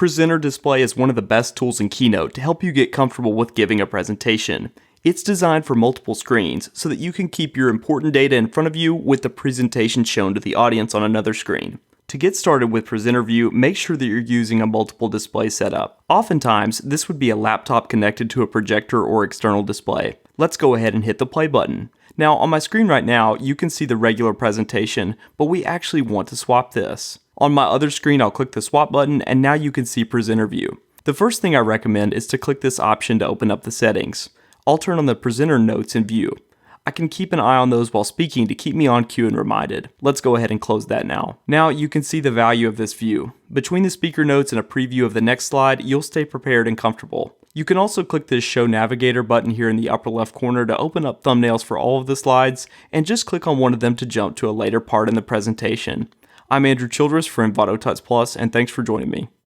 Presenter Display is one of the best tools in Keynote to help you get comfortable with giving a presentation. It's designed for multiple screens so that you can keep your important data in front of you with the presentation shown to the audience on another screen. To get started with Presenter View, make sure that you're using a multiple display setup. Oftentimes, this would be a laptop connected to a projector or external display. Let's go ahead and hit the play button. Now, on my screen right now, you can see the regular presentation, but we actually want to swap this. On my other screen, I'll click the swap button, and now you can see Presenter View. The first thing I recommend is to click this option to open up the settings. I'll turn on the presenter notes in view. I can keep an eye on those while speaking to keep me on cue and reminded. Let's go ahead and close that now. Now you can see the value of this view. Between the speaker notes and a preview of the next slide, you'll stay prepared and comfortable. You can also click this Show Navigator button here in the upper left corner to open up thumbnails for all of the slides, and just click on one of them to jump to a later part in the presentation. I'm Andrew Childress for Envato Tuts Plus, and thanks for joining me.